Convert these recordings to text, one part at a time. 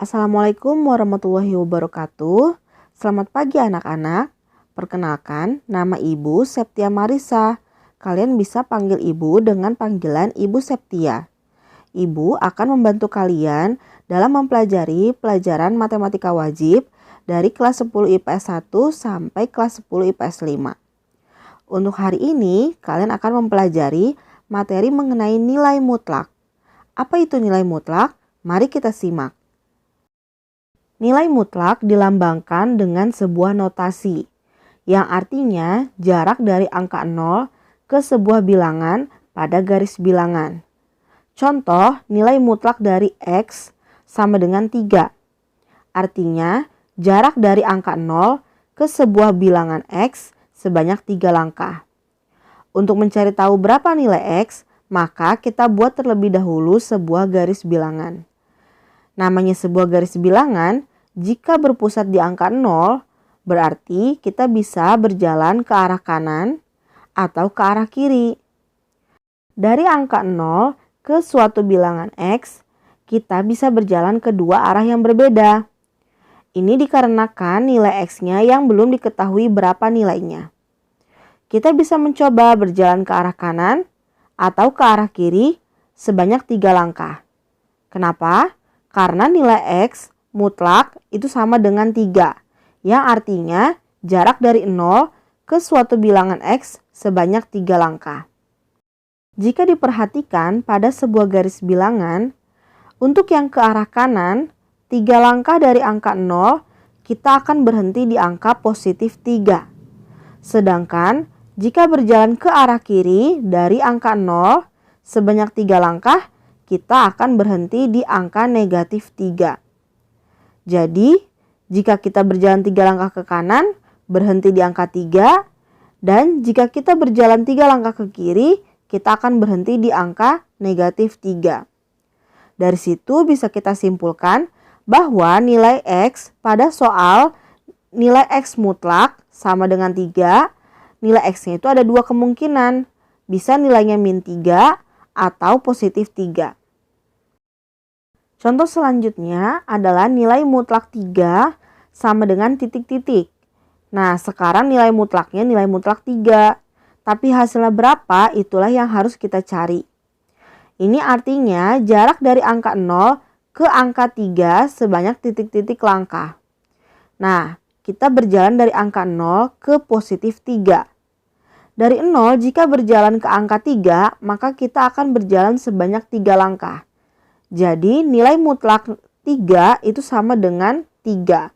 Assalamualaikum warahmatullahi wabarakatuh. Selamat pagi anak-anak. Perkenalkan, nama Ibu Septia Marisa. Kalian bisa panggil Ibu dengan panggilan Ibu Septia. Ibu akan membantu kalian dalam mempelajari pelajaran matematika wajib dari kelas 10 IPS 1 sampai kelas 10 IPS 5. Untuk hari ini, kalian akan mempelajari materi mengenai nilai mutlak. Apa itu nilai mutlak? Mari kita simak. Nilai mutlak dilambangkan dengan sebuah notasi, yang artinya jarak dari angka 0 ke sebuah bilangan pada garis bilangan. Contoh, nilai mutlak dari X sama dengan 3. Artinya, jarak dari angka 0 ke sebuah bilangan X sebanyak 3 langkah. Untuk mencari tahu berapa nilai X, maka kita buat terlebih dahulu sebuah garis bilangan. Namanya sebuah garis bilangan, jika berpusat di angka 0, berarti kita bisa berjalan ke arah kanan atau ke arah kiri. Dari angka 0 ke suatu bilangan X, kita bisa berjalan ke dua arah yang berbeda. Ini dikarenakan nilai X-nya yang belum diketahui berapa nilainya. Kita bisa mencoba berjalan ke arah kanan atau ke arah kiri sebanyak 3 langkah. Kenapa? Karena nilai X mutlak itu sama dengan 3, yang artinya jarak dari 0 ke suatu bilangan X sebanyak 3 langkah. Jika diperhatikan pada sebuah garis bilangan, untuk yang ke arah kanan, 3 langkah dari angka 0, kita akan berhenti di angka positif 3. Sedangkan jika berjalan ke arah kiri dari angka 0 sebanyak 3 langkah, kita akan berhenti di angka negatif 3. Jadi, jika kita berjalan 3 langkah ke kanan, berhenti di angka 3. Dan jika kita berjalan 3 langkah ke kiri, kita akan berhenti di angka negatif 3. Dari situ bisa kita simpulkan bahwa nilai X pada soal nilai X mutlak sama dengan 3. Nilai X-nya itu ada 2 kemungkinan. Bisa nilainya min 3 atau positif 3. Contoh selanjutnya adalah nilai mutlak 3 sama dengan titik-titik. Nah, sekarang nilai mutlaknya nilai mutlak 3. Tapi hasilnya berapa, itulah yang harus kita cari. Ini artinya jarak dari angka 0 ke angka 3 sebanyak titik-titik langkah. Nah, kita berjalan dari angka 0 ke positif 3. Dari 0 jika berjalan ke angka 3, maka kita akan berjalan sebanyak 3 langkah. Jadi nilai mutlak 3 itu sama dengan 3.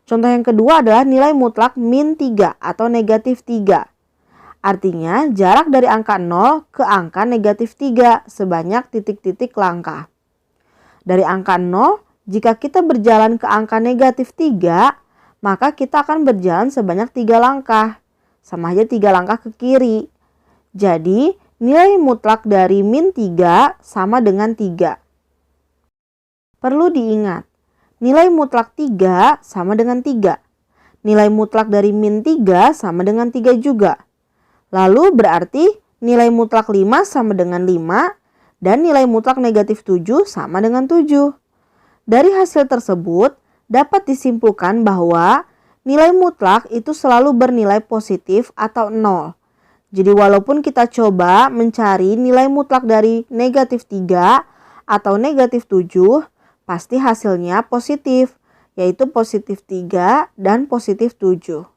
Contoh yang kedua adalah nilai mutlak min 3 atau negatif 3. Artinya jarak dari angka 0 ke angka negatif 3 sebanyak titik-titik langkah. Dari angka 0, jika kita berjalan ke angka negatif 3, maka kita akan berjalan sebanyak 3 langkah. Sama aja 3 langkah ke kiri. Jadi nilai mutlak dari min 3 sama dengan 3. Perlu diingat, nilai mutlak 3 sama dengan 3. Nilai mutlak dari min 3 sama dengan 3 juga. Lalu berarti nilai mutlak 5 sama dengan 5 dan nilai mutlak negatif 7 sama dengan 7. Dari hasil tersebut dapat disimpulkan bahwa nilai mutlak itu selalu bernilai positif atau 0. Jadi walaupun kita coba mencari nilai mutlak dari negatif 3 atau negatif 7, pasti hasilnya positif, yaitu positif 3 dan positif 7.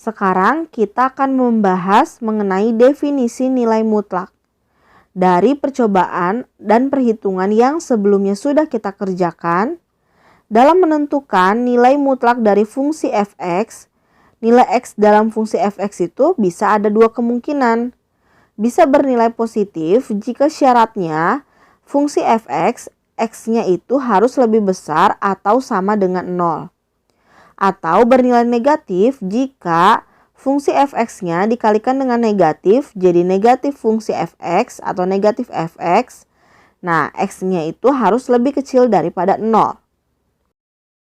Sekarang kita akan membahas mengenai definisi nilai mutlak. Dari percobaan dan perhitungan yang sebelumnya sudah kita kerjakan, dalam menentukan nilai mutlak dari fungsi fx, nilai X dalam fungsi fx itu bisa ada 2 kemungkinan. Bisa bernilai positif jika syaratnya fungsi fx, X-nya itu harus lebih besar atau sama dengan 0. Atau bernilai negatif jika fungsi fx-nya dikalikan dengan negatif, jadi negatif fungsi fx atau negatif fx. Nah, X-nya itu harus lebih kecil daripada 0.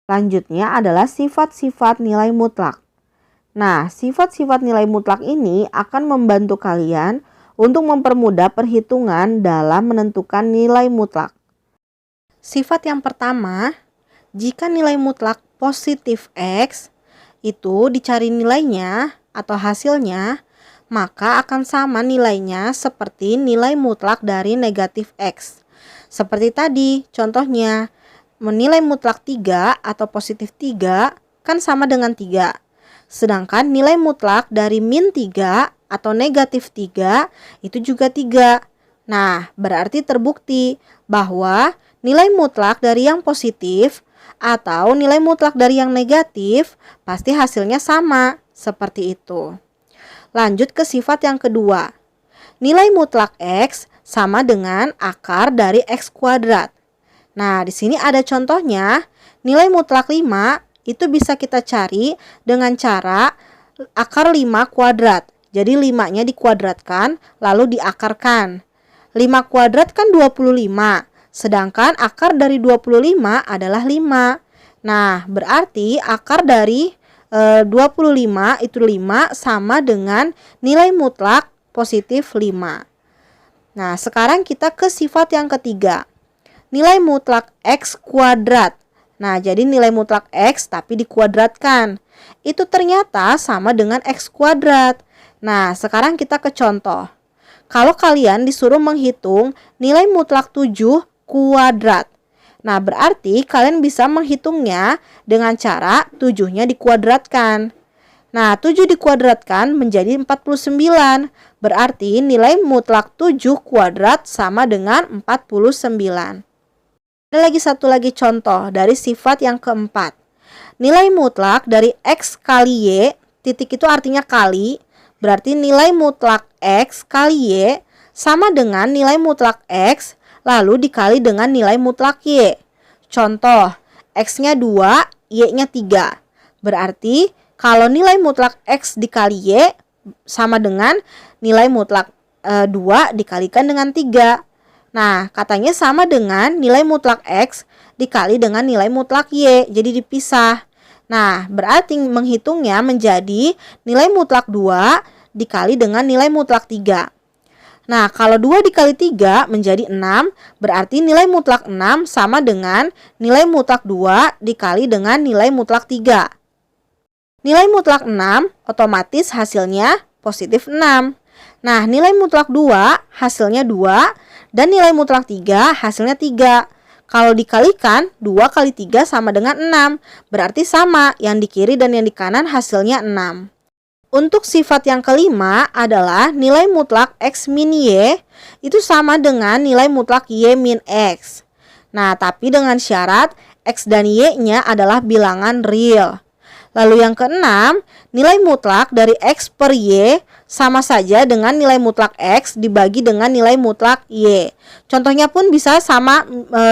Selanjutnya adalah sifat-sifat nilai mutlak. Nah, sifat-sifat nilai mutlak ini akan membantu kalian untuk mempermudah perhitungan dalam menentukan nilai mutlak. Sifat yang pertama, jika nilai mutlak positif X, itu dicari nilainya atau hasilnya, maka akan sama nilainya seperti nilai mutlak dari negatif X. Seperti tadi, contohnya, nilai mutlak 3 atau positif 3 kan sama dengan 3. Sedangkan nilai mutlak dari min 3 atau negatif 3 itu juga 3. Nah, berarti terbukti bahwa nilai mutlak dari yang positif atau nilai mutlak dari yang negatif pasti hasilnya sama, seperti itu. Lanjut ke sifat yang kedua. Nilai mutlak X sama dengan akar dari X kuadrat. Nah, di sini ada contohnya, nilai mutlak 5 itu bisa kita cari dengan cara akar 5 kuadrat. Jadi 5-nya dikuadratkan lalu diakarkan. 5 kuadrat kan 25, sedangkan akar dari 25 adalah 5. Nah, berarti akar dari 25 itu 5 sama dengan nilai mutlak positif 5. Nah, sekarang kita ke sifat yang ketiga. Nilai mutlak X kuadrat. Nah, jadi nilai mutlak X tapi dikuadratkan. Itu ternyata sama dengan X kuadrat. Nah, sekarang kita ke contoh. Kalau kalian disuruh menghitung nilai mutlak 7 kuadrat. Nah, berarti kalian bisa menghitungnya dengan cara 7-nya dikuadratkan. Nah, 7 dikuadratkan menjadi 49. Berarti nilai mutlak 7 kuadrat sama dengan 49. Ada lagi satu lagi contoh dari sifat yang keempat. Nilai mutlak dari X kali Y, titik itu artinya kali, berarti nilai mutlak X kali Y sama dengan nilai mutlak X lalu dikali dengan nilai mutlak Y. Contoh, X-nya 2, Y-nya 3. Berarti kalau nilai mutlak X dikali Y sama dengan nilai mutlak 2 dikalikan dengan 3. Nah, katanya sama dengan nilai mutlak X dikali dengan nilai mutlak Y, jadi dipisah. Nah, berarti menghitungnya menjadi nilai mutlak 2 dikali dengan nilai mutlak 3. Nah, kalau 2 dikali 3 menjadi 6, berarti nilai mutlak 6 sama dengan nilai mutlak 2 dikali dengan nilai mutlak 3. Nilai mutlak 6 otomatis hasilnya positif 6. Nah, nilai mutlak 2 hasilnya 2 dan nilai mutlak 3 hasilnya 3. Kalau dikalikan 2 kali 3 sama dengan 6. Berarti sama, yang di kiri dan yang di kanan hasilnya 6. Untuk sifat yang kelima adalah nilai mutlak X min Y itu sama dengan nilai mutlak Y min X. Nah, tapi dengan syarat X dan Y-nya adalah bilangan real. Lalu yang keenam, nilai mutlak dari X per Y sama saja dengan nilai mutlak X dibagi dengan nilai mutlak Y. Contohnya pun bisa sama,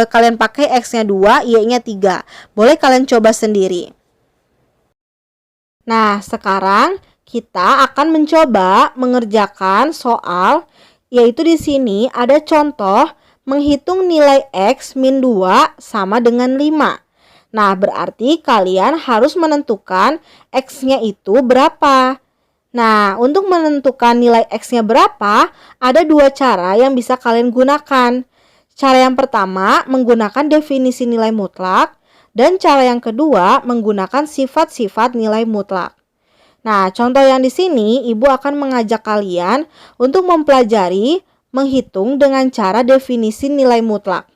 kalian pakai X-nya 2, Y-nya 3. Boleh kalian coba sendiri. Nah, sekarang kita akan mencoba mengerjakan soal, yaitu di sini ada contoh menghitung nilai X min 2 sama dengan 5. Nah, berarti kalian harus menentukan X-nya itu berapa. Nah, untuk menentukan nilai X-nya berapa, ada dua cara yang bisa kalian gunakan. Cara yang pertama menggunakan definisi nilai mutlak, dan cara yang kedua menggunakan sifat-sifat nilai mutlak. Nah, contoh yang di sini, Ibu akan mengajak kalian untuk mempelajari menghitung dengan cara definisi nilai mutlak.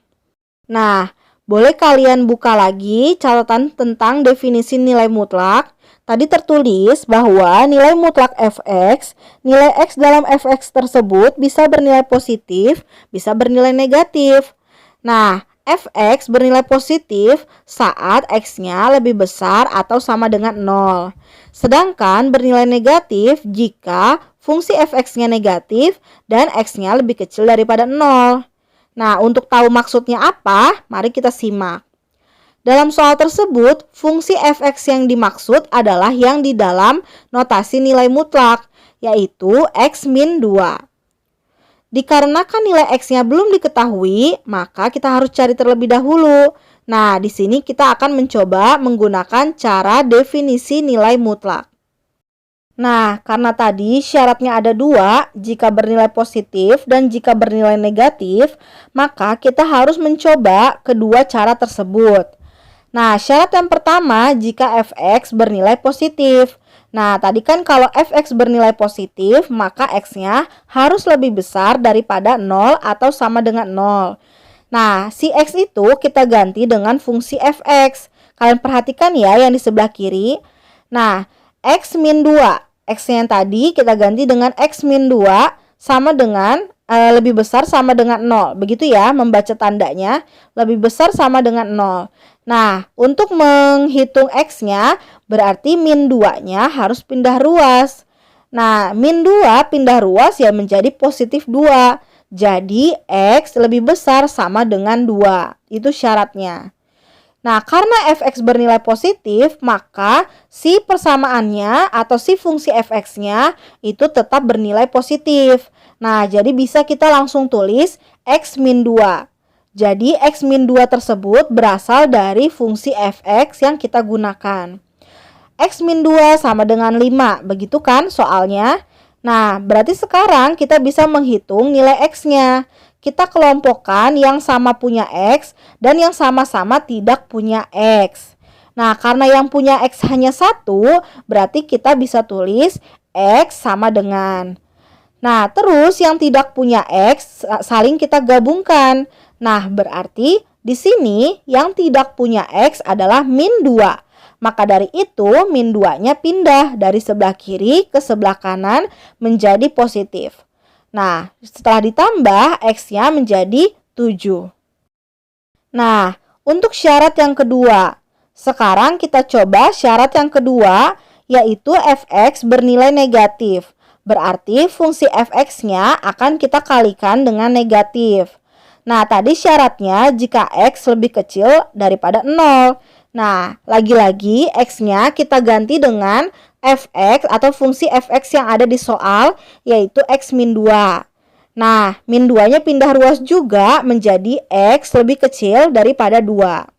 Nah, boleh kalian buka lagi catatan tentang definisi nilai mutlak. Tadi tertulis bahwa nilai mutlak fx, nilai x dalam fx tersebut bisa bernilai positif, bisa bernilai negatif. Nah, fx bernilai positif saat x-nya lebih besar atau sama dengan 0. Sedangkan bernilai negatif jika fungsi fx-nya negatif dan x-nya lebih kecil daripada 0. Nah, untuk tahu maksudnya apa, mari kita simak. Dalam soal tersebut, fungsi fx yang dimaksud adalah yang di dalam notasi nilai mutlak, yaitu x min 2. Dikarenakan nilai x-nya belum diketahui, maka kita harus cari terlebih dahulu. Nah, di sini kita akan mencoba menggunakan cara definisi nilai mutlak. Nah, karena tadi syaratnya ada dua, jika bernilai positif dan jika bernilai negatif, maka kita harus mencoba kedua cara tersebut. Nah, syarat yang pertama jika fx bernilai positif. Nah, tadi kan kalau fx bernilai positif, maka x-nya harus lebih besar daripada 0 atau sama dengan 0. Nah, si x itu kita ganti dengan fungsi fx. Kalian perhatikan ya yang di sebelah kiri. Nah, x min 2. X yang tadi kita ganti dengan X min 2 sama dengan lebih besar sama dengan 0. Begitu ya membaca tandanya, lebih besar sama dengan 0. Nah, untuk menghitung X-nya berarti min 2-nya harus pindah ruas. Nah, min 2 pindah ruas ya menjadi positif 2. Jadi X lebih besar sama dengan 2. Itu syaratnya. Nah, karena fx bernilai positif, maka si persamaannya atau si fungsi fx-nya itu tetap bernilai positif. Nah, jadi bisa kita langsung tulis x min 2. Jadi, x min 2 tersebut berasal dari fungsi fx yang kita gunakan. X min 2 sama dengan 5, begitu kan soalnya? Nah, berarti sekarang kita bisa menghitung nilai x-nya. Kita kelompokkan yang sama punya X dan yang sama-sama tidak punya X. Nah, karena yang punya X hanya satu, berarti kita bisa tulis X sama dengan. Nah, terus yang tidak punya X saling kita gabungkan. Nah, berarti di sini yang tidak punya X adalah min 2. Maka dari itu, min 2-nya pindah dari sebelah kiri ke sebelah kanan menjadi positif. Nah, setelah ditambah, X-nya menjadi 7. Nah, untuk syarat yang kedua. Sekarang kita coba syarat yang kedua, yaitu fx bernilai negatif. Berarti fungsi fx-nya akan kita kalikan dengan negatif. Nah, tadi syaratnya jika x lebih kecil daripada 0. Nah, lagi-lagi x-nya kita ganti dengan fx atau fungsi fx yang ada di soal, yaitu x min 2. Nah, min 2-nya pindah ruas juga menjadi x lebih kecil daripada 2.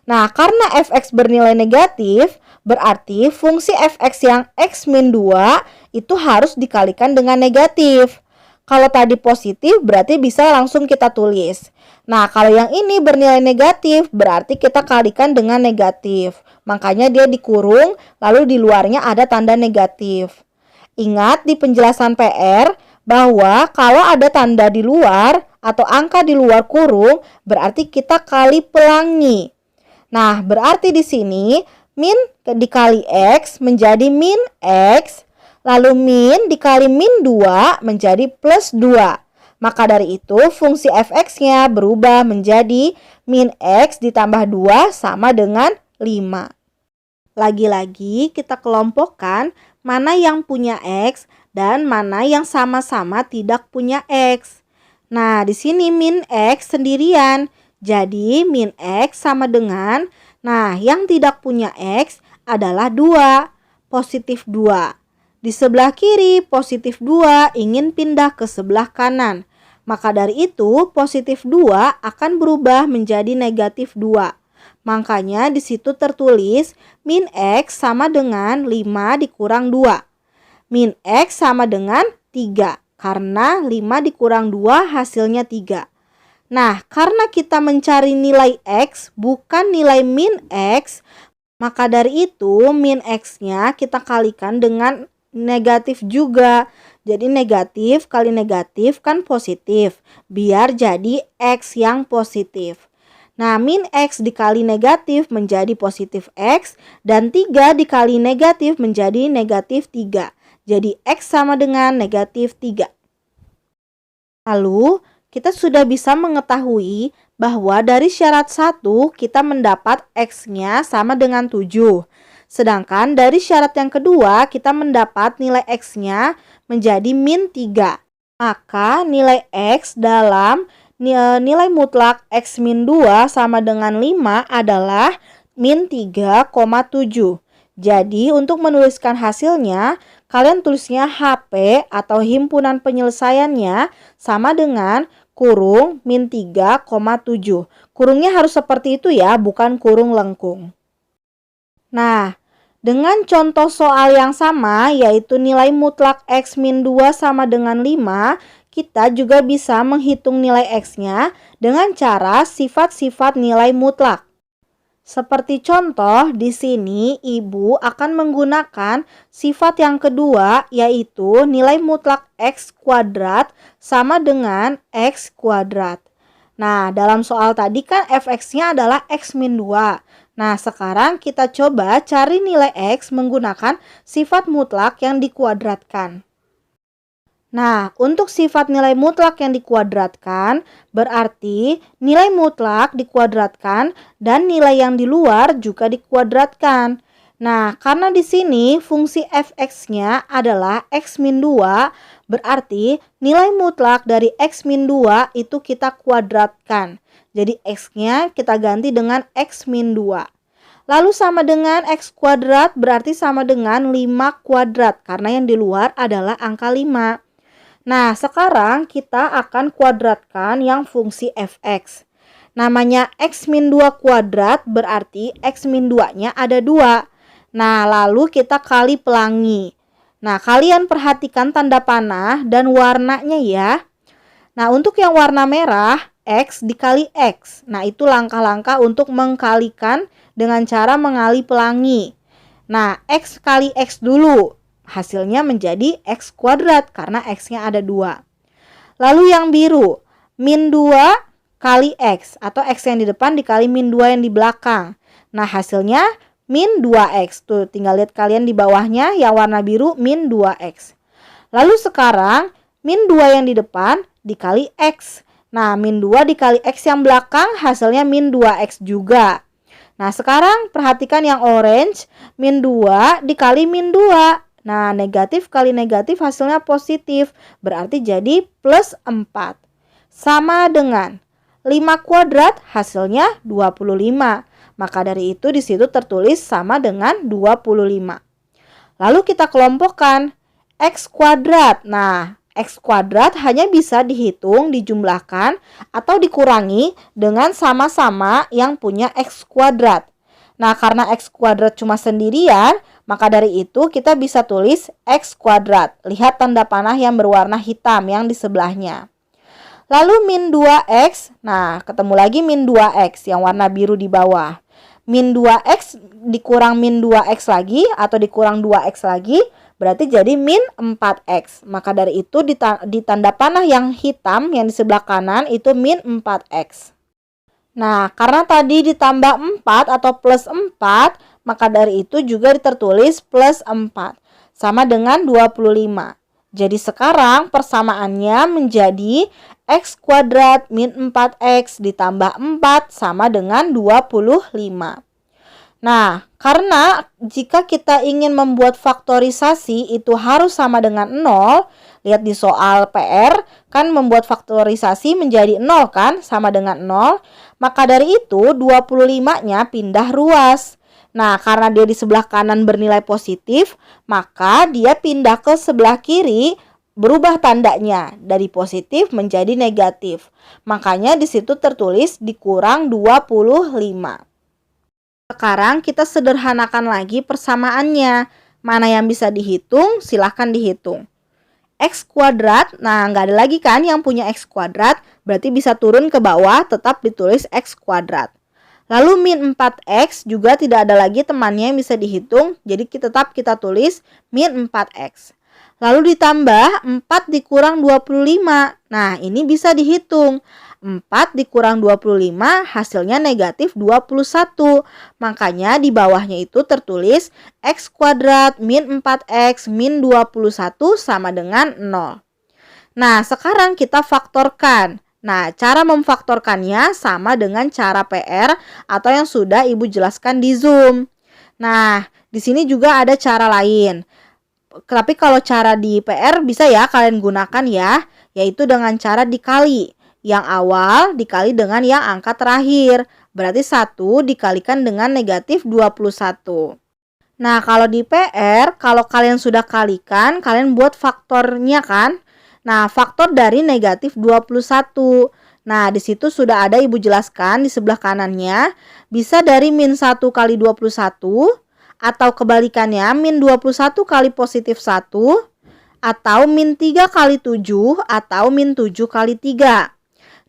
Nah, karena fx bernilai negatif, berarti fungsi fx yang x min 2 itu harus dikalikan dengan negatif. Kalau tadi positif, berarti bisa langsung kita tulis. Nah, kalau yang ini bernilai negatif, berarti kita kalikan dengan negatif. Makanya dia dikurung, lalu di luarnya ada tanda negatif. Ingat di penjelasan PR bahwa kalau ada tanda di luar atau angka di luar kurung, berarti kita kali pelangi. Nah, berarti di sini min dikali X menjadi min X, lalu min dikali min 2 menjadi plus 2. Maka dari itu fungsi fx-nya berubah menjadi min x ditambah 2 sama dengan 5. Lagi-lagi kita kelompokkan mana yang punya x dan mana yang sama-sama tidak punya x. Nah, di sini min x sendirian. Jadi min x sama dengan, nah yang tidak punya x adalah 2, positif 2. Di sebelah kiri positif 2 ingin pindah ke sebelah kanan. Maka dari itu positif 2 akan berubah menjadi negatif 2. Makanya di situ tertulis min x sama dengan 5 dikurang 2. Min x sama dengan 3 karena 5 dikurang 2 hasilnya 3. Nah, karena kita mencari nilai x bukan nilai min x, maka dari itu min x-nya kita kalikan dengan negatif juga. Jadi negatif kali negatif kan positif, biar jadi x yang positif. Nah, min x dikali negatif menjadi positif x, dan 3 dikali negatif menjadi negatif 3. Jadi x sama dengan negatif 3. Lalu, kita sudah bisa mengetahui bahwa dari syarat 1 kita mendapat x-nya sama dengan 7. Sedangkan dari syarat yang kedua kita mendapat nilai x-nya menjadi min 3. Maka nilai x dalam nilai mutlak x min 2 sama dengan 5 adalah min 3,7. Jadi untuk menuliskan hasilnya, kalian tulisnya HP atau himpunan penyelesaiannya sama dengan kurung min 3,7. Kurungnya harus seperti itu ya, bukan kurung lengkung. Nah, Dengan contoh soal yang sama, yaitu nilai mutlak X min 2 sama dengan 5, kita juga bisa menghitung nilai X-nya dengan cara sifat-sifat nilai mutlak. Seperti contoh, di sini Ibu akan menggunakan sifat yang kedua, yaitu nilai mutlak X kuadrat sama dengan X kuadrat. Nah, dalam soal tadi kan fx-nya adalah X min 2. Nah, sekarang kita coba cari nilai X menggunakan sifat mutlak yang dikuadratkan. Nah, untuk sifat nilai mutlak yang dikuadratkan, berarti nilai mutlak dikuadratkan dan nilai yang di luar juga dikuadratkan. Nah, karena di sini fungsi fx-nya adalah X min 2, berarti nilai mutlak dari X min 2 itu kita kuadratkan. Jadi X-nya kita ganti dengan X min 2. Lalu sama dengan X kuadrat berarti sama dengan 5 kuadrat. Karena yang di luar adalah angka 5. Nah, sekarang kita akan kuadratkan yang fungsi fx. Namanya X min 2 kuadrat berarti X min 2-nya ada 2. Nah, lalu kita kali pelangi. Nah, kalian perhatikan tanda panah dan warnanya ya. Nah, untuk yang warna merah, X dikali X. Nah, itu langkah-langkah untuk mengkalikan dengan cara mengali pelangi. Nah, X kali X dulu. Hasilnya menjadi X kuadrat karena X-nya ada 2. Lalu yang biru, min 2 kali X. Atau X yang di depan dikali min 2 yang di belakang. Nah, hasilnya min 2X. Tuh, tinggal lihat kalian di bawahnya yang warna biru min 2X. Lalu sekarang, min 2 yang di depan dikali X. Nah, min 2 dikali X yang belakang hasilnya min 2X juga. Nah, sekarang perhatikan yang orange, min 2 dikali min 2. Nah, negatif kali negatif hasilnya positif, berarti jadi plus 4. Sama dengan 5 kuadrat hasilnya 25. Maka dari itu di situ tertulis sama dengan 25. Lalu kita kelompokkan X kuadrat. Nah, X kuadrat hanya bisa dihitung, dijumlahkan, atau dikurangi dengan sama-sama yang punya X kuadrat. Nah, karena X kuadrat cuma sendirian, maka dari itu kita bisa tulis X kuadrat. Lihat tanda panah yang berwarna hitam yang di sebelahnya. Lalu min 2X, nah ketemu lagi min 2X yang warna biru di bawah. Min 2X dikurang min 2X lagi atau dikurang 2X lagi, berarti jadi min 4X. Maka dari itu di tanda panah yang hitam yang di sebelah kanan itu min 4X. Nah, karena tadi ditambah 4 atau plus 4, maka dari itu juga tertulis plus 4. Sama dengan 25. Jadi sekarang persamaannya menjadi X kuadrat min 4X ditambah 4 sama dengan 25. Nah, karena jika kita ingin membuat faktorisasi itu harus sama dengan 0, lihat di soal PR, kan membuat faktorisasi menjadi 0 kan, sama dengan 0, maka dari itu 25-nya pindah ruas. Nah, karena dia di sebelah kanan bernilai positif, maka dia pindah ke sebelah kiri, berubah tandanya dari positif menjadi negatif. Makanya di situ tertulis dikurang 25. Sekarang kita sederhanakan lagi persamaannya. Mana yang bisa dihitung, silahkan dihitung. X kuadrat, nah nggak ada lagi kan yang punya X kuadrat, berarti bisa turun ke bawah, tetap ditulis X kuadrat. Lalu min 4X juga tidak ada lagi temannya yang bisa dihitung, jadi tetap kita tulis min 4X. Lalu ditambah 4 dikurang 25, nah ini bisa dihitung. 4 dikurang 25 hasilnya negatif 21. Makanya di bawahnya itu tertulis X kuadrat min 4X min 21 sama dengan 0. Nah, sekarang kita faktorkan. Nah, cara memfaktorkannya sama dengan cara PR atau yang sudah Ibu jelaskan di Zoom. Nah, di sini juga ada cara lain. Tapi kalau cara di PR bisa ya kalian gunakan ya, yaitu dengan cara dikali. Yang awal dikali dengan yang angka terakhir. Berarti 1 dikalikan dengan negatif 21. Nah, kalau di PR, kalau kalian sudah kalikan, kalian buat faktornya kan? Nah, faktor dari negatif 21. Nah, di situ sudah ada Ibu jelaskan di sebelah kanannya. Bisa dari min 1 kali 21, Atau kebalikannya, min 21 kali positif 1, atau min 3 kali 7, atau min 7 kali 3.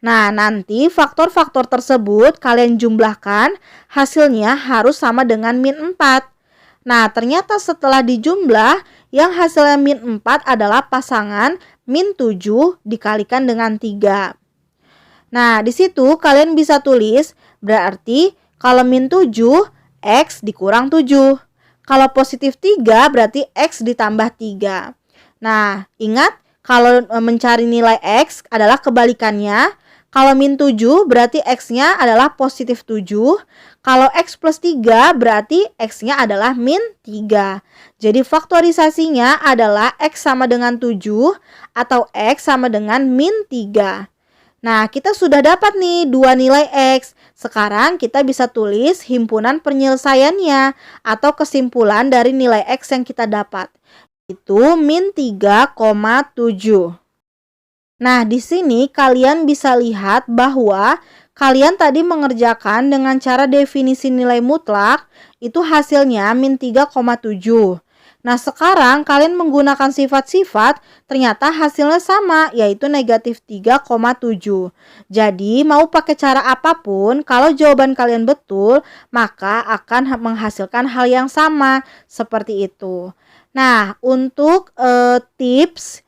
Nah, nanti faktor-faktor tersebut kalian jumlahkan, hasilnya harus sama dengan min 4. Nah, ternyata setelah dijumlah, yang hasilnya min 4 adalah pasangan min 7 dikalikan dengan 3. Nah, di situ kalian bisa tulis, berarti kalau min 7, X dikurang 7. Kalau positif 3, berarti X ditambah 3. Nah, ingat, kalau mencari nilai X adalah kebalikannya. Kalau min 7 berarti X-nya adalah positif 7. Kalau X plus 3 berarti X-nya adalah min 3. Jadi faktorisasinya adalah X sama dengan 7 atau X sama dengan min 3. Nah, kita sudah dapat nih dua nilai X. Sekarang kita bisa tulis himpunan penyelesaiannya atau kesimpulan dari nilai X yang kita dapat. Itu min 3,7. Nah, di sini kalian bisa lihat bahwa kalian tadi mengerjakan dengan cara definisi nilai mutlak, itu hasilnya min 3,7. Nah, sekarang kalian menggunakan sifat-sifat, ternyata hasilnya sama, yaitu negatif 3,7. Jadi, mau pakai cara apapun, kalau jawaban kalian betul, maka akan menghasilkan hal yang sama, seperti itu. Nah, untuk tips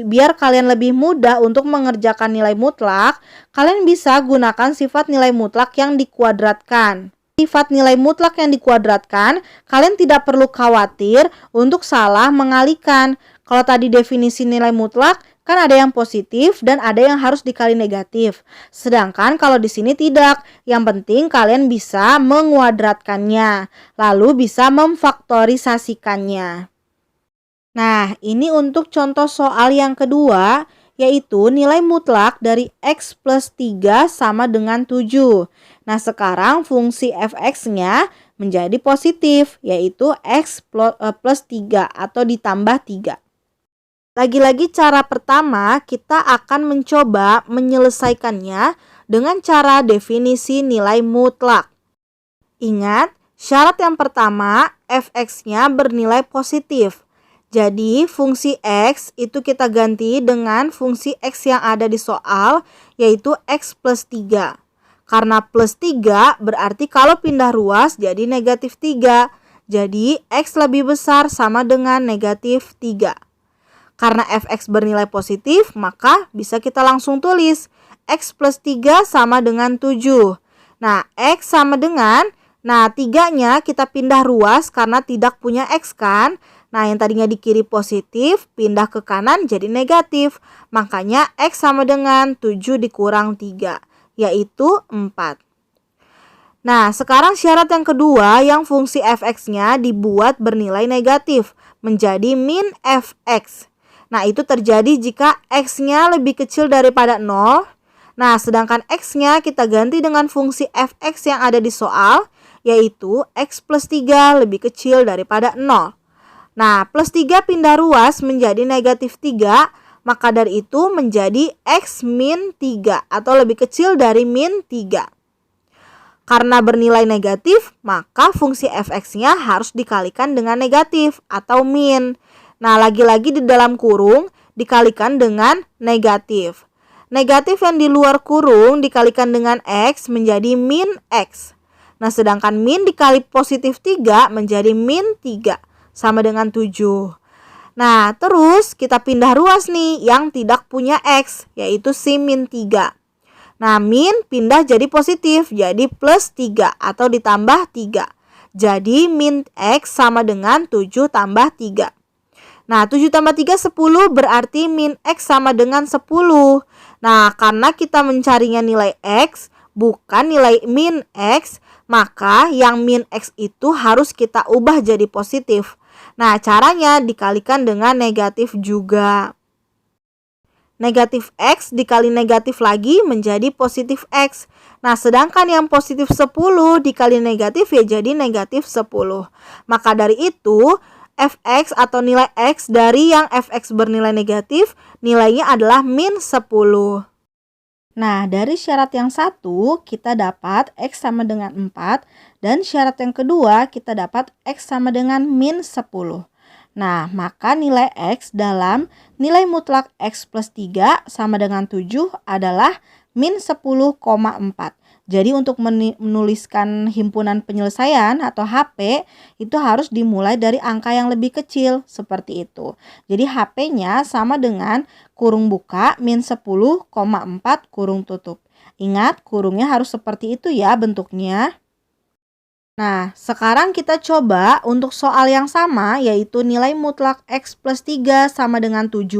biar kalian lebih mudah untuk mengerjakan nilai mutlak, kalian bisa gunakan sifat nilai mutlak yang dikuadratkan. Sifat nilai mutlak yang dikuadratkan, kalian tidak perlu khawatir untuk salah mengalihkan. Kalau tadi definisi nilai mutlak, kan ada yang positif dan ada yang harus dikali negatif. Sedangkan kalau di sini tidak, yang penting kalian bisa menguadratkannya, lalu bisa memfaktorisasikannya. Nah, ini untuk contoh soal yang kedua, yaitu nilai mutlak dari X plus 3 sama dengan 7. Nah, sekarang fungsi fx-nya menjadi positif, yaitu X plus 3 atau ditambah 3. Lagi-lagi cara pertama, kita akan mencoba menyelesaikannya dengan cara definisi nilai mutlak. Ingat, syarat yang pertama, fx-nya bernilai positif. Jadi, fungsi X itu kita ganti dengan fungsi X yang ada di soal, yaitu X plus 3. Karena plus 3 berarti kalau pindah ruas jadi negatif 3. Jadi, X lebih besar sama dengan negatif 3. Karena fx bernilai positif, maka bisa kita langsung tulis X plus 3 sama dengan 7. Nah, X sama dengan, 3-nya kita pindah ruas karena tidak punya X kan. Nah, yang tadinya di kiri positif, pindah ke kanan jadi negatif. Makanya X sama dengan 7 dikurang 3, yaitu 4. Nah, sekarang syarat yang kedua yang fungsi fx-nya dibuat bernilai negatif, menjadi min fx. Nah, itu terjadi jika x-nya lebih kecil daripada 0. Nah, sedangkan x-nya kita ganti dengan fungsi fx yang ada di soal, yaitu x plus 3 lebih kecil daripada 0. Nah, plus 3 pindah ruas menjadi negatif 3, maka dari itu menjadi X min 3 atau lebih kecil dari min 3. Karena bernilai negatif, maka fungsi fx-nya harus dikalikan dengan negatif atau min. Nah, lagi-lagi di dalam kurung dikalikan dengan negatif. Negatif yang di luar kurung dikalikan dengan X menjadi min X. Nah, sedangkan min dikali positif 3 menjadi min 3. Sama dengan 7. Nah, terus kita pindah ruas nih yang tidak punya X, yaitu si min 3. Nah, min pindah jadi positif, jadi plus 3 atau ditambah 3. Jadi min X sama dengan 7 tambah 3. Nah, 7 tambah 3, 10, berarti min X sama dengan 10. Nah, karena kita mencarinya nilai X, bukan nilai min X, maka yang min X itu harus kita ubah jadi positif. Nah, caranya dikalikan dengan negatif juga. Negatif X dikali negatif lagi menjadi positif X. Nah, sedangkan yang positif 10 dikali negatif ya jadi negatif 10. Maka dari itu, fx atau nilai X dari yang fx bernilai negatif, nilainya adalah min 10. Nah, dari syarat yang satu, kita dapat X sama dengan 4. Dan syarat yang kedua, kita dapat X sama dengan min 10. Nah, maka nilai X dalam nilai mutlak X plus 3 sama dengan 7 adalah min 10,4. Jadi untuk menuliskan himpunan penyelesaian atau HP itu harus dimulai dari angka yang lebih kecil seperti itu. Jadi HP-nya sama dengan kurung buka min 10,4 kurung tutup. Ingat kurungnya harus seperti itu ya bentuknya. Nah, sekarang kita coba untuk soal yang sama yaitu nilai mutlak X plus 3 sama dengan 7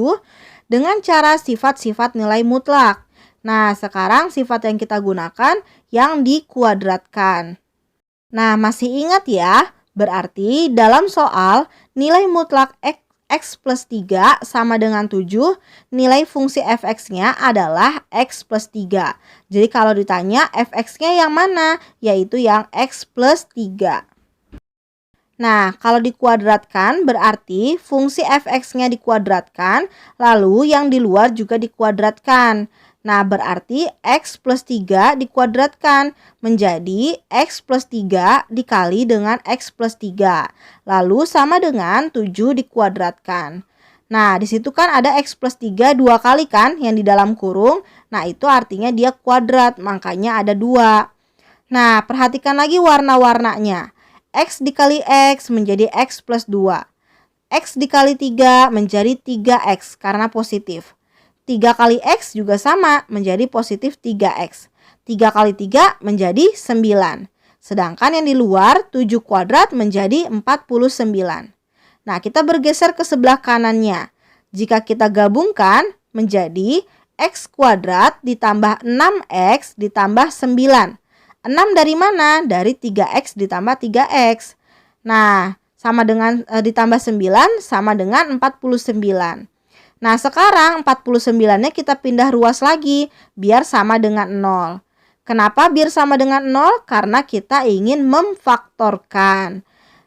dengan cara sifat-sifat nilai mutlak. Nah, sekarang sifat yang kita gunakan yang dikuadratkan. Nah, masih ingat ya? Berarti dalam soal nilai mutlak X plus 3 sama dengan 7, nilai fungsi fx-nya adalah X plus 3. Jadi kalau ditanya fx-nya yang mana? Yaitu yang X plus 3. Nah, kalau dikuadratkan berarti fungsi fx-nya dikuadratkan, lalu yang di luar juga dikuadratkan. Nah, berarti X plus 3 dikuadratkan menjadi X plus 3 dikali dengan X plus 3. Lalu sama dengan 7 dikuadratkan. Nah, di situ kan ada X plus 3 dua kali kan yang di dalam kurung. Nah, itu artinya dia kuadrat, makanya ada 2. Nah, perhatikan lagi warna-warnanya. X dikali X menjadi X plus 2. X dikali 3 menjadi 3X karena positif. 3 kali X juga sama, menjadi positif 3X. 3 kali 3 menjadi 9. Sedangkan yang di luar 7 kuadrat menjadi 49. Nah, kita bergeser ke sebelah kanannya. Jika kita gabungkan menjadi X kuadrat ditambah 6X ditambah 9. 6 dari mana? Dari 3X ditambah 3X. Nah, sama dengan ditambah 9 sama dengan 49. Nah, sekarang 49-nya kita pindah ruas lagi, biar sama dengan 0. Kenapa biar sama dengan 0? Karena kita ingin memfaktorkan.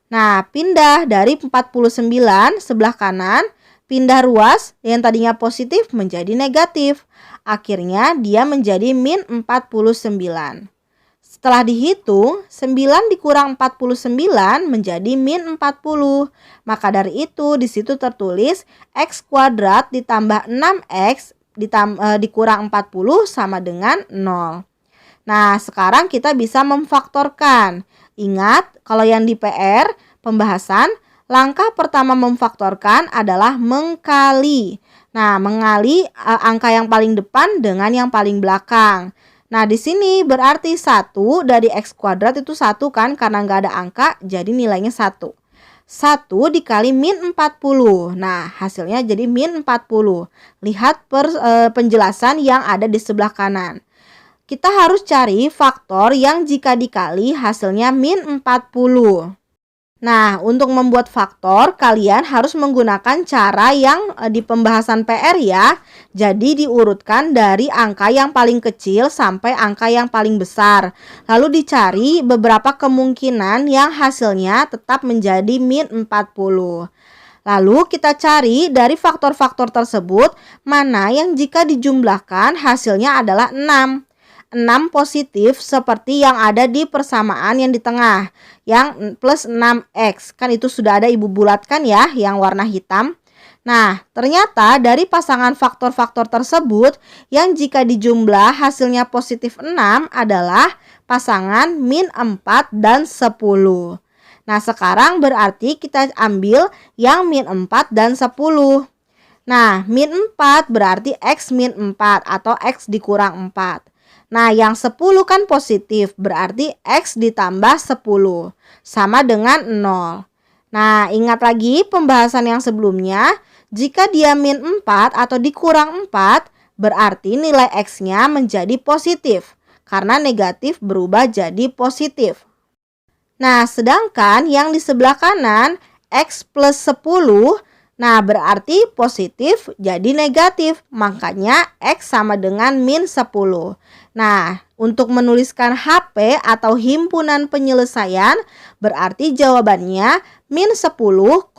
Nah, pindah dari 49 sebelah kanan, pindah ruas yang tadinya positif menjadi negatif. Akhirnya dia menjadi min 49. Setelah dihitung, 9 dikurang 49 menjadi min 40. Maka dari itu, di situ tertulis X kuadrat ditambah 6X dikurang 40 sama dengan 0. Nah, sekarang kita bisa memfaktorkan. Ingat, kalau yang di PR, pembahasan, langkah pertama memfaktorkan adalah mengkali. Nah, mengali angka yang paling depan dengan yang paling belakang. Nah, di sini berarti 1 dari X kuadrat itu 1 kan, karena nggak ada angka, jadi nilainya 1. 1 dikali min 40. Nah, hasilnya jadi min 40. Lihat penjelasan yang ada di sebelah kanan. Kita harus cari faktor yang jika dikali hasilnya min 40. Nah, untuk membuat faktor, kalian harus menggunakan cara yang di pembahasan PR ya. Jadi diurutkan dari angka yang paling kecil sampai angka yang paling besar. Lalu dicari beberapa kemungkinan yang hasilnya tetap menjadi min 40. Lalu kita cari dari faktor-faktor tersebut mana yang jika dijumlahkan hasilnya adalah 6. 6 positif seperti yang ada di persamaan yang di tengah, yang plus 6X. Kan itu sudah ada ibu bulatkan ya, yang warna hitam. Nah, ternyata dari pasangan faktor-faktor tersebut, yang jika dijumlah hasilnya positif 6 adalah pasangan min 4 dan 10. Nah, sekarang berarti kita ambil yang min 4 dan 10. Nah, min 4 berarti X min 4 atau X dikurang 4. Nah, yang 10 kan positif, berarti X ditambah 10, sama dengan 0. Nah, ingat lagi pembahasan yang sebelumnya, jika dia min 4 atau dikurang 4, berarti nilai X-nya menjadi positif, karena negatif berubah jadi positif. Nah, sedangkan yang di sebelah kanan, X plus 10, nah berarti positif jadi negatif, makanya X sama dengan min 10. Nah, untuk menuliskan HP atau himpunan penyelesaian berarti jawabannya min 10,4.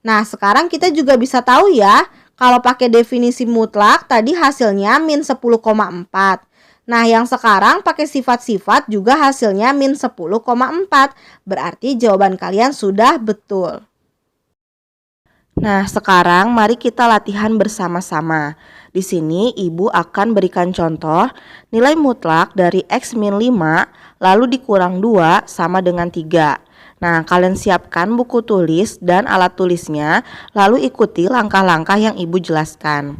Nah, sekarang kita juga bisa tahu ya, Kalau pakai definisi mutlak, tadi hasilnya min 10,4. Nah, yang sekarang pakai sifat-sifat juga hasilnya min 10,4. Berarti jawaban kalian sudah betul. Nah, sekarang mari kita latihan bersama-sama. Di sini Ibu akan berikan contoh nilai mutlak dari X min 5 lalu dikurang 2 sama dengan 3. Nah, kalian siapkan buku tulis dan alat tulisnya, lalu ikuti langkah-langkah yang Ibu jelaskan.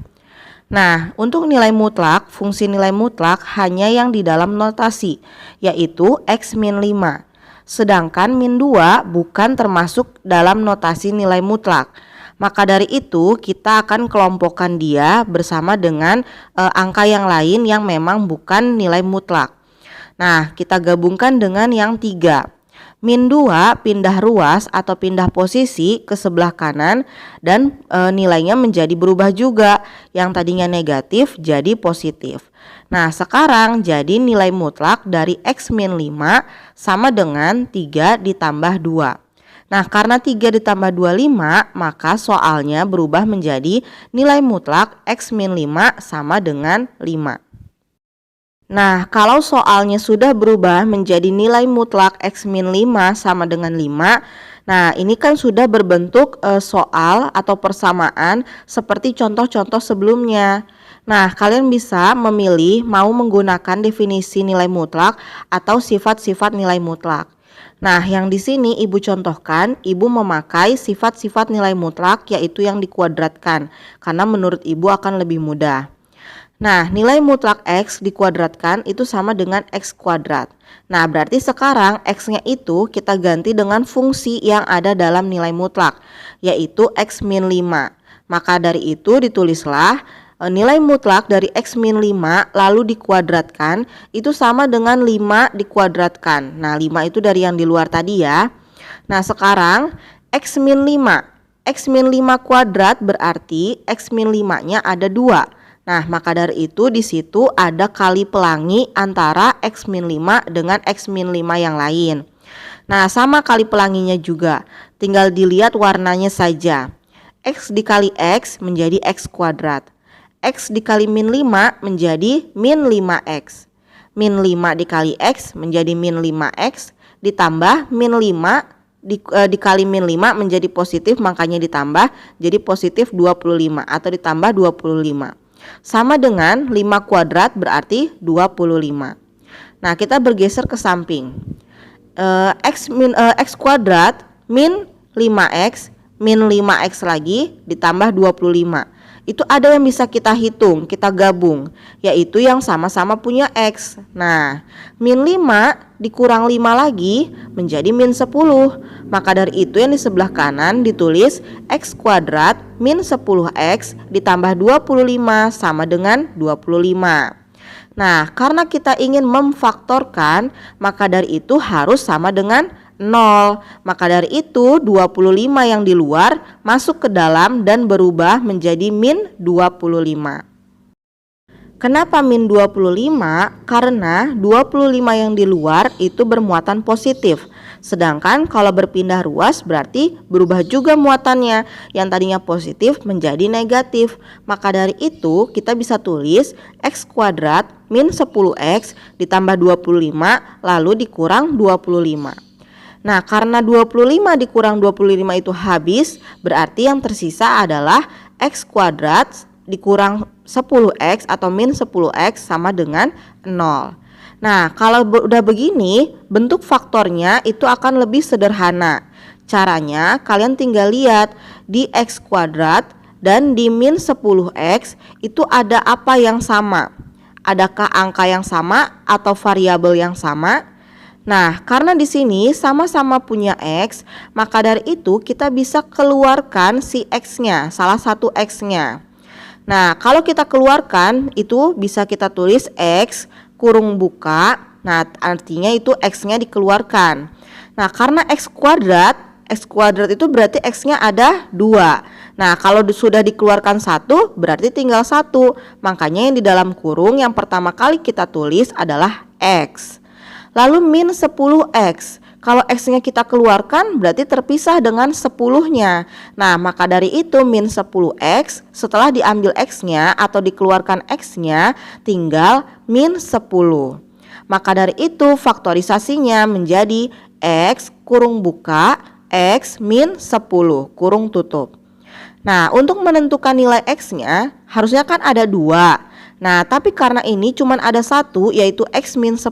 Nah, untuk nilai mutlak, fungsi nilai mutlak hanya yang di dalam notasi, yaitu X min 5. Sedangkan min 2 bukan termasuk dalam notasi nilai mutlak. Maka dari itu kita akan kelompokkan dia bersama dengan angka yang lain yang memang bukan nilai mutlak. Nah, kita gabungkan dengan yang 3. Min 2 pindah ruas atau pindah posisi ke sebelah kanan dan nilainya menjadi berubah juga. Yang tadinya negatif jadi positif. Nah, sekarang jadi nilai mutlak dari X min 5 sama dengan 3 ditambah 2. Nah, karena 3 ditambah 25, maka soalnya berubah menjadi nilai mutlak X min 5 sama dengan 5. Nah, kalau soalnya sudah berubah menjadi nilai mutlak X min 5 sama dengan 5, nah ini kan sudah berbentuk soal atau persamaan seperti contoh-contoh sebelumnya. Nah, kalian bisa memilih mau menggunakan definisi nilai mutlak atau sifat-sifat nilai mutlak. Nah, yang di sini Ibu contohkan, Ibu memakai sifat-sifat nilai mutlak yaitu yang dikuadratkan, karena menurut Ibu akan lebih mudah. Nah, nilai mutlak X dikuadratkan itu sama dengan X kuadrat. Nah, berarti sekarang X-nya itu kita ganti dengan fungsi yang ada dalam nilai mutlak, yaitu X min 5. Maka dari itu ditulislah nilai mutlak dari X min 5 lalu dikuadratkan itu sama dengan 5 dikuadratkan. Nah, 5 itu dari yang di luar tadi ya. Nah, sekarang X min 5. X min 5 kuadrat berarti X min 5-nya ada 2. Nah, maka dari itu di situ ada kali pelangi antara X min 5 dengan X min 5 yang lain. Nah, sama kali pelanginya juga. Tinggal dilihat warnanya saja. X dikali X menjadi X kuadrat. X dikali min 5 menjadi min 5X. Min 5 dikali X menjadi min 5X. Ditambah min 5 dikali min 5 menjadi positif, makanya ditambah jadi positif 25 atau ditambah 25. Sama dengan 5 kuadrat berarti 25. Nah, kita bergeser ke samping. X kuadrat min 5X min 5X lagi ditambah 25. Itu ada yang bisa kita hitung, kita gabung, yaitu yang sama-sama punya X. Nah, min 5 dikurang 5 lagi menjadi min 10. Maka dari itu yang di sebelah kanan ditulis X kuadrat min 10X ditambah 25 sama dengan 25. Nah, karena kita ingin memfaktorkan, maka dari itu harus sama dengan 0. Maka dari itu 25 yang di luar masuk ke dalam dan berubah menjadi min 25. Kenapa min 25? Karena 25 yang di luar itu bermuatan positif. Sedangkan kalau berpindah ruas berarti berubah juga muatannya. Yang tadinya positif menjadi negatif. Maka dari itu kita bisa tulis X kuadrat min 10X ditambah 25 lalu dikurang 25. Nah, karena 25 dikurang 25 itu habis, berarti yang tersisa adalah X kuadrat dikurang 10X atau min 10X sama dengan 0. Nah, kalau udah begini, bentuk faktornya itu akan lebih sederhana. Caranya, kalian tinggal lihat di X kuadrat dan di min 10X itu ada apa yang sama? Adakah angka yang sama atau variabel yang sama? Nah, karena di sini sama-sama punya X, maka dari itu kita bisa keluarkan si X-nya, salah satu X-nya. Nah, kalau kita keluarkan itu bisa kita tulis X kurung buka. Nah, artinya itu X-nya dikeluarkan. Nah, karena X kuadrat itu berarti X-nya ada 2. Nah, kalau sudah dikeluarkan 1 berarti tinggal 1. Makanya yang di dalam kurung yang pertama kali kita tulis adalah X. Lalu min 10X. Kalau X-nya kita keluarkan berarti terpisah dengan 10-nya. Nah, maka dari itu min 10X setelah diambil X-nya atau dikeluarkan X-nya tinggal min 10. Maka dari itu faktorisasinya menjadi X kurung buka X min 10 kurung tutup. Nah, untuk menentukan nilai X-nya harusnya kan ada 2. Nah, tapi karena ini cuma ada 1 yaitu X min 10,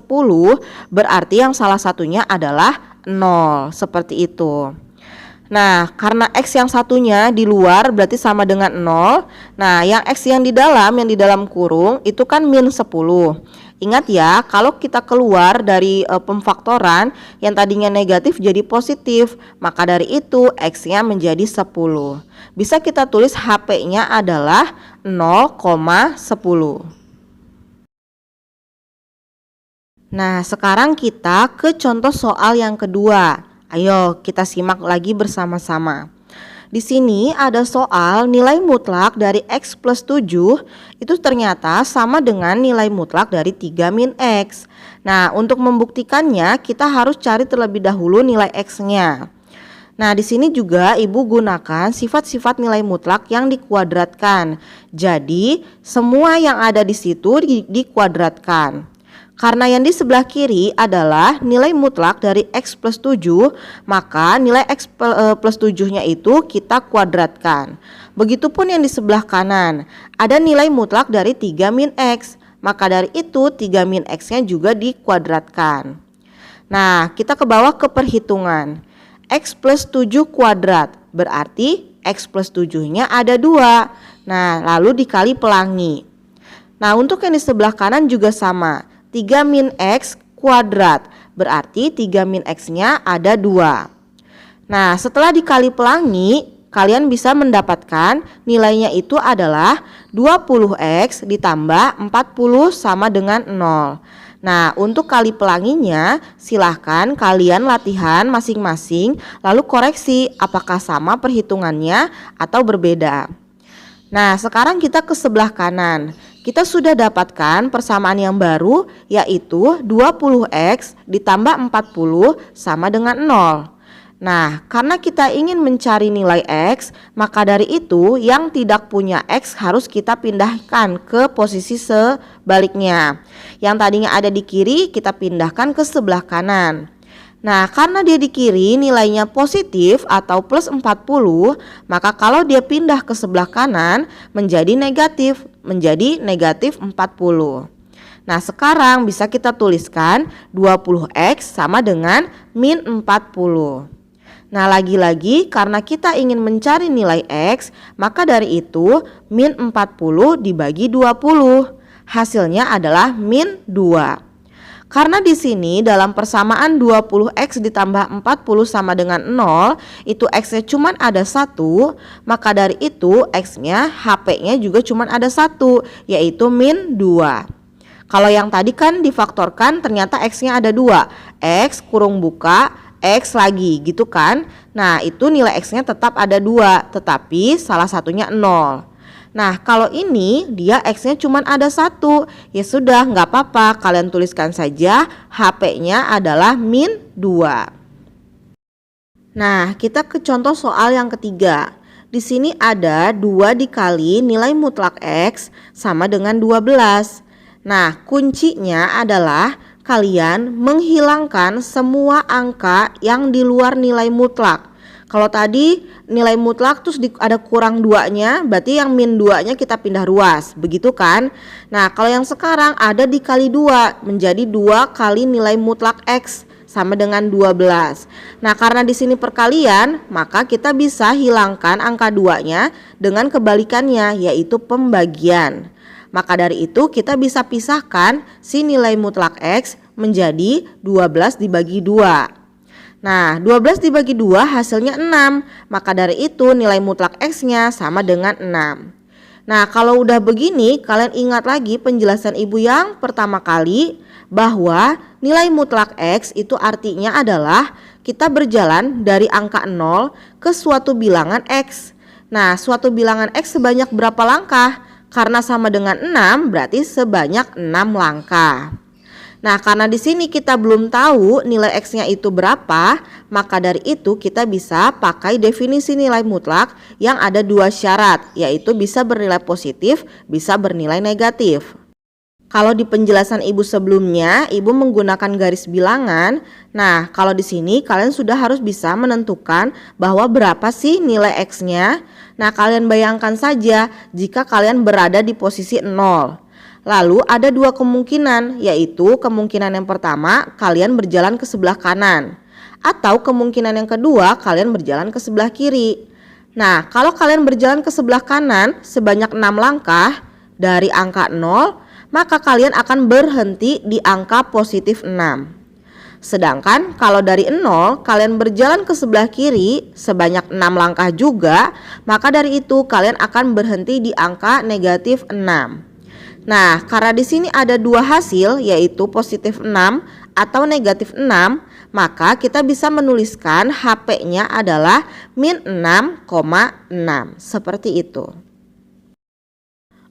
berarti yang salah satunya adalah 0, seperti itu. Nah, karena X yang satunya di luar berarti sama dengan 0. Nah, yang X yang di dalam kurung itu kan min 10. Ingat ya, kalau kita keluar dari pemfaktoran yang tadinya negatif jadi positif, maka dari itu X-nya menjadi 10. Bisa kita tulis HP-nya adalah 0,10. Nah, sekarang kita ke contoh soal yang kedua. Ayo kita simak lagi bersama-sama. Di sini ada soal nilai mutlak dari X plus 7 itu ternyata sama dengan nilai mutlak dari 3 min X. Nah, untuk membuktikannya kita harus cari terlebih dahulu nilai X-nya. Nah, di sini juga Ibu gunakan sifat-sifat nilai mutlak yang dikuadratkan. Jadi, semua yang ada di situ dikuadratkan. Karena yang di sebelah kiri adalah nilai mutlak dari X plus 7, maka nilai X plus 7-nya itu kita kuadratkan. Begitupun yang di sebelah kanan, ada nilai mutlak dari 3 min X, maka dari itu 3 min X-nya juga dikuadratkan. Nah, kita ke bawah ke perhitungan. X plus 7 kuadrat, berarti X plus 7-nya ada 2. Nah, lalu dikali pelangi. Nah, untuk yang di sebelah kanan juga sama. 3 min X kuadrat, berarti 3 min X-nya ada 2. Nah, setelah dikali pelangi, kalian bisa mendapatkan nilainya itu adalah 20X ditambah 40 sama dengan 0. Nah, untuk kali pelanginya silahkan kalian latihan masing-masing lalu koreksi apakah sama perhitungannya atau berbeda. Nah, sekarang kita ke sebelah kanan. Kita sudah dapatkan persamaan yang baru yaitu 20X ditambah 40 sama dengan 0. Nah, karena kita ingin mencari nilai X, maka dari itu yang tidak punya X harus kita pindahkan ke posisi sebaliknya. Yang tadinya ada di kiri kita pindahkan ke sebelah kanan. Nah, karena dia di kiri nilainya positif atau plus 40, maka kalau dia pindah ke sebelah kanan menjadi negatif 40. Nah, sekarang bisa kita tuliskan 20X sama dengan min 40. Nah, lagi-lagi karena kita ingin mencari nilai X, maka dari itu min 40 dibagi 20. Hasilnya adalah min 2. Karena di sini dalam persamaan 20X ditambah 40 sama dengan 0, itu X-nya cuma ada 1, maka dari itu X-nya, HP-nya juga cuma ada 1, yaitu min 2. Kalau yang tadi kan difaktorkan ternyata X-nya ada 2, X kurung buka, X lagi gitu kan. Nah, itu nilai X-nya tetap ada 2, tetapi salah satunya 0. Nah, kalau ini dia X-nya cuma ada 1. Ya sudah, nggak apa-apa, kalian tuliskan saja HP-nya adalah min 2. Nah, kita ke contoh soal yang ketiga. Di sini ada 2 dikali nilai mutlak X sama dengan 12. Nah, kuncinya adalah kalian menghilangkan semua angka yang di luar nilai mutlak. Kalau tadi nilai mutlak terus ada kurang 2-nya, berarti yang min 2-nya kita pindah ruas, begitu kan? Nah, kalau yang sekarang ada dikali 2, menjadi 2 kali nilai mutlak X sama dengan 12. Nah, karena di sini perkalian, maka kita bisa hilangkan angka 2-nya dengan kebalikannya, yaitu pembagian. Maka dari itu kita bisa pisahkan si nilai mutlak X menjadi 12 dibagi 2. Nah, 12 dibagi 2 hasilnya 6. Maka dari itu nilai mutlak X-nya sama dengan 6. Nah, kalau udah begini, kalian ingat lagi penjelasan Ibu yang pertama kali bahwa nilai mutlak X itu artinya adalah kita berjalan dari angka 0 ke suatu bilangan X. Nah, suatu bilangan X sebanyak berapa langkah? Karena sama dengan 6 berarti sebanyak 6 langkah. Nah, karena di sini kita belum tahu nilai X-nya itu berapa, maka dari itu kita bisa pakai definisi nilai mutlak yang ada dua syarat, yaitu bisa bernilai positif, bisa bernilai negatif. Kalau di penjelasan Ibu sebelumnya, Ibu menggunakan garis bilangan. Nah, kalau di sini kalian sudah harus bisa menentukan bahwa berapa sih nilai X-nya. Nah, kalian bayangkan saja jika kalian berada di posisi 0. Lalu ada dua kemungkinan, yaitu kemungkinan yang pertama kalian berjalan ke sebelah kanan, atau kemungkinan yang kedua kalian berjalan ke sebelah kiri. Nah, kalau kalian berjalan ke sebelah kanan sebanyak 6 langkah dari angka 0, maka kalian akan berhenti di angka positif 6. Sedangkan kalau dari 0 kalian berjalan ke sebelah kiri sebanyak 6 langkah juga, maka dari itu kalian akan berhenti di angka negatif 6. Nah, karena di sini ada dua hasil, yaitu positif 6 atau negatif 6, maka kita bisa menuliskan HP-nya adalah min 6,6. Seperti itu.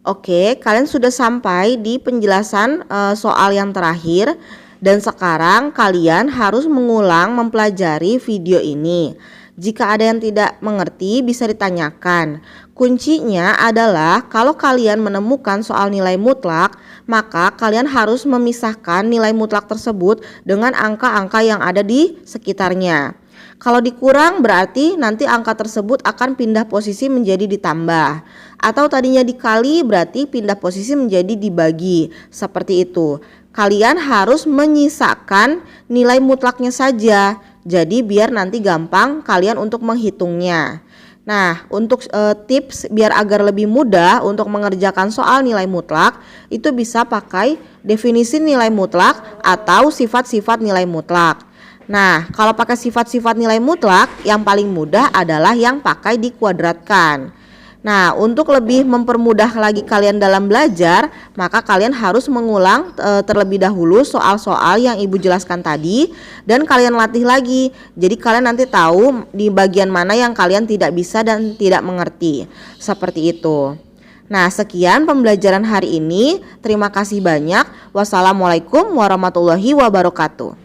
Oke, kalian sudah sampai di penjelasan soal yang terakhir. Dan sekarang kalian harus mengulang mempelajari video ini. Jika ada yang tidak mengerti bisa ditanyakan. Kuncinya adalah kalau kalian menemukan soal nilai mutlak, maka kalian harus memisahkan nilai mutlak tersebut dengan angka-angka yang ada di sekitarnya. Kalau dikurang berarti nanti angka tersebut akan pindah posisi menjadi ditambah. Atau tadinya dikali berarti pindah posisi menjadi dibagi. Seperti itu. Kalian harus menyisakan nilai mutlaknya saja. Jadi biar nanti gampang kalian untuk menghitungnya. Nah, untuk tips biar agar lebih mudah untuk mengerjakan soal nilai mutlak, itu bisa pakai definisi nilai mutlak atau sifat-sifat nilai mutlak. Nah, kalau pakai sifat-sifat nilai mutlak, yang paling mudah adalah yang pakai dikuadratkan. Nah, untuk lebih mempermudah lagi kalian dalam belajar, maka kalian harus mengulang terlebih dahulu soal-soal yang Ibu jelaskan tadi dan kalian latih lagi. Jadi kalian nanti tahu di bagian mana yang kalian tidak bisa dan tidak mengerti. Seperti itu. Nah, sekian pembelajaran hari ini. Terima kasih banyak. Wassalamualaikum warahmatullahi wabarakatuh.